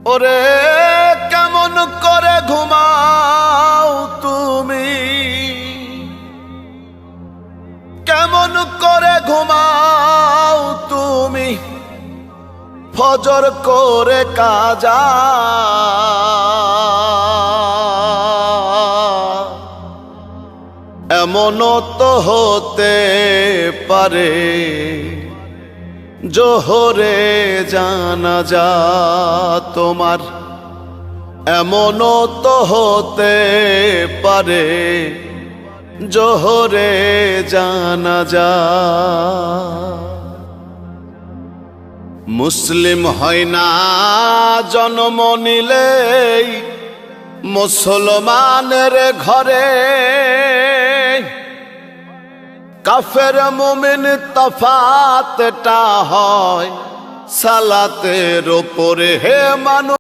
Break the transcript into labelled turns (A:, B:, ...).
A: ওরে কেমন করে ঘুমাও তুমি, কেমন করে ঘুমাও তুমি ফজর করে কাজা। এমনও তো হতে পারে জোহরে জানাজা তোমার, এমনও তো হতে পারে জোহরে জানাজা। মুসলিম হয় না জন্ম নিলেই মুসলমানের ঘরে, কাফের মুমিন তফাতটা হয় সালাতের উপরে। হে মানুষ